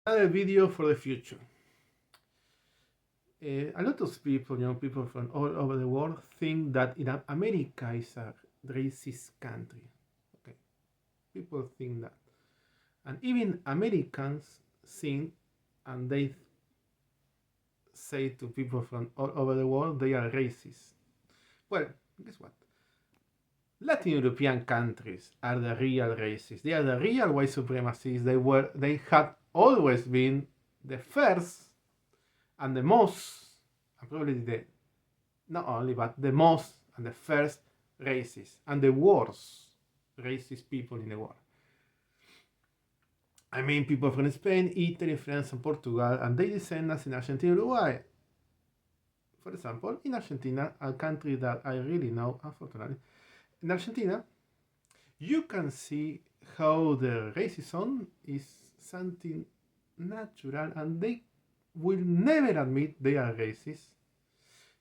Another video for the future. A lot of people, people from all over the world think that America is a racist country. Okay, people think that, and even Americans think, and they say to people from all over the world they are racist. Well, guess what? Latin European countries are the real racists. They are the real white supremacists. They had always been the first and the most, and probably the not only but the most and the first racist and the worst racist people in the world. I mean, people from Spain, Italy, France, and Portugal, and their descendants in Argentina, Uruguay. For example, in Argentina, a country that I really know, unfortunately, in Argentina, you can see how the racism is something natural, and they will never admit they are racist.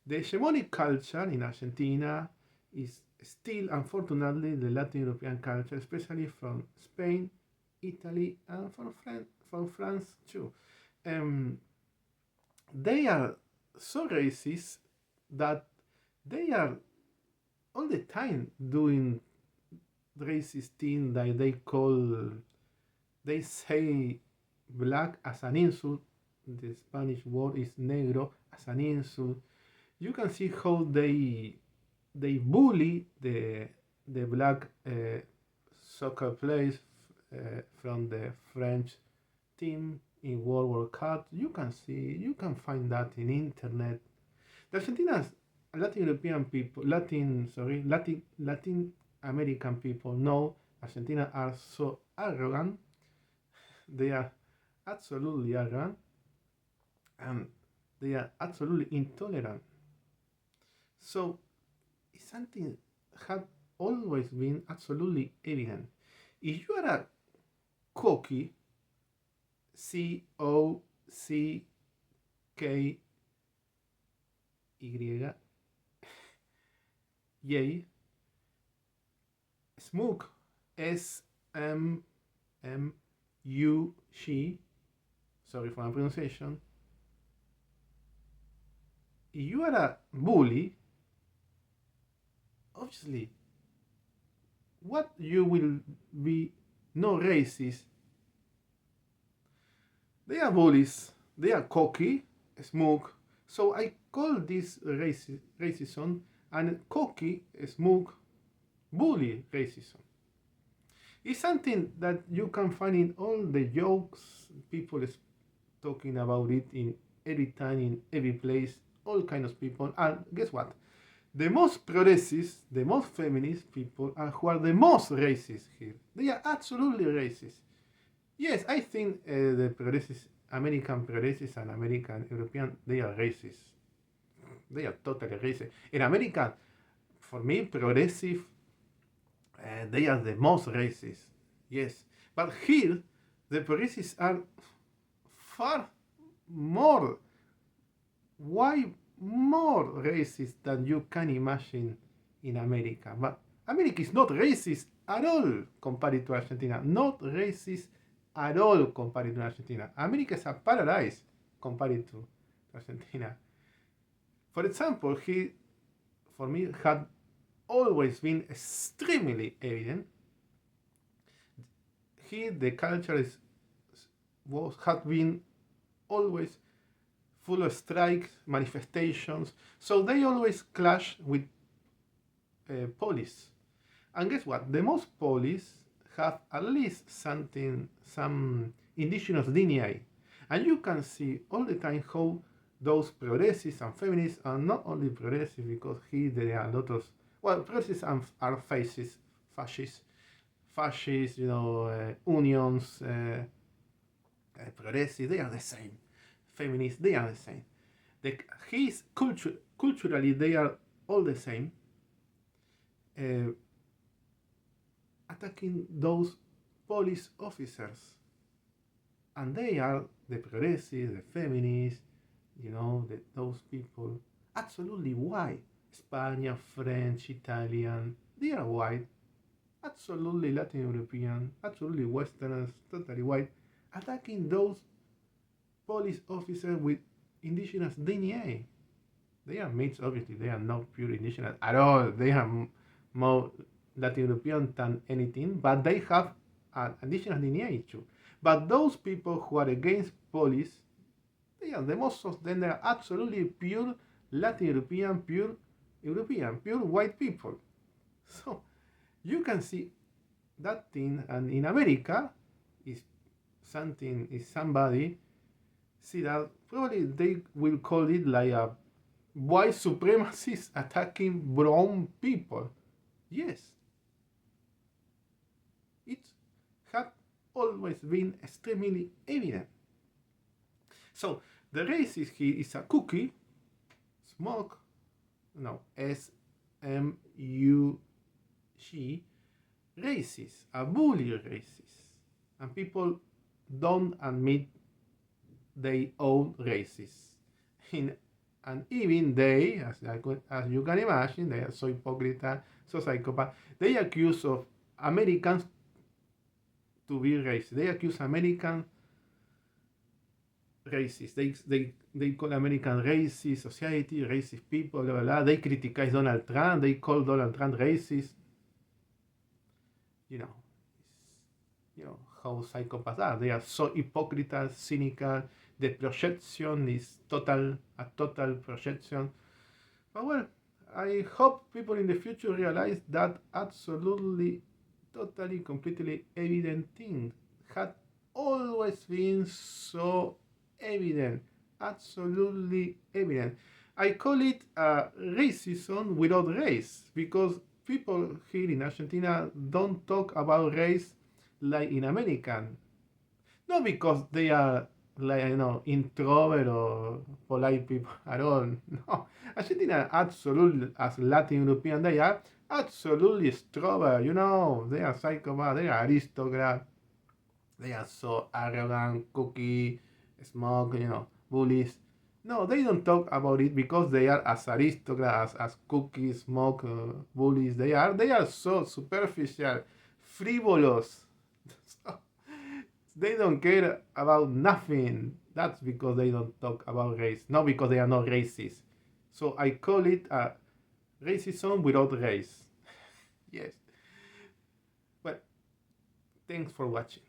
The hegemonic culture in Argentina is still, unfortunately, the Latin European culture, especially from Spain, Italy, and from France too. They are so racist that they are all the time doing racist thing that they say black as an insult. The Spanish word is negro as an insult. You can see how they bully the black soccer players from the French team in World War Cup. You can find that in internet. The Argentina's Latin European people, Latin American people know Argentina are so arrogant. They are absolutely arrogant, and they are absolutely intolerant. So it's something had always been absolutely evident. If you are a cocky, COCKY, yay, smug, SMMUG, sorry for my pronunciation. If you are a bully, obviously, what you will be no racist. They are bullies, they are cocky, smug. So I call this racism and cocky, smug, bully racism. It's something that you can find in all the jokes people is talking about it in every time, in every place, all kinds of people. And guess what? The most progressive, the most feminist people are who are the most racist here. They are absolutely racist. Yes, I think the progressives, American progressives and American European, they are racist. They are totally racist. In America, for me, progressive, they are the most racist. Yes, but here, the progressives are far more, why more racist than you can imagine in America. But America is not racist at all compared to Argentina. Not racist at all compared to Argentina. America is a paradise compared to Argentina. For example, he, for me, had always been extremely evident. Here, the culture had been always full of strikes, manifestations, so they always clash with police. And guess what? The most police have at least some indigenous DNA. And you can see all the time how those progressives and feminists are not only progressive because here there are a lot of, well, progressives are fascists, unions, progressives, they are the same. Feminists, they are the same. Culturally, they are all the same. Attacking those police officers. And they are the progressives, the feminists, those people. Absolutely white. Spanish, French, Italian, they are white. Absolutely Latin European, absolutely Westerners, totally white. Attacking those police officers with indigenous DNA. They are mixed, obviously. They are not pure indigenous at all. They are more Latin European than anything, but they have an indigenous DNA too. But those people who are against police, they are the most of them. They are absolutely pure Latin European, pure white people. So you can see that thing, and in America, is somebody see that probably they will call it like a white supremacists attacking brown people. Yes, it had always been extremely evident. So the racist here is a cookie, smoke, SMUG, racist, a bully racist, and people don't admit they own racist. And even they, as you can imagine, they are so hypocrite, so psychopath. They accuse of Americans to be racist. They accuse American racist. They call American racist society, racist people, blah, blah, blah. They criticize Donald Trump. They call Donald Trump racist. You know how psychopaths are. They are so hypocritical, cynical. The projection is a total projection. But well, I hope people in the future realize that absolutely, totally, completely evident thing had always been so evident, absolutely evident. I call it racism without race, because people here in Argentina don't talk about race like in American. Not because they are like, introvert or polite people at all. No, Argentina absolutely, as Latin European, they are absolutely extrovert. They are psychopaths, they are aristocrats, they are so arrogant, cookie, smoke, bullies. No, they don't talk about it because they are as aristocrats, as cookies, smoke, bullies. They are so superficial, frivolous. They don't care about nothing. That's because they don't talk about race, not because they are not racist. So I call it racism without race. Yes. Well, thanks for watching.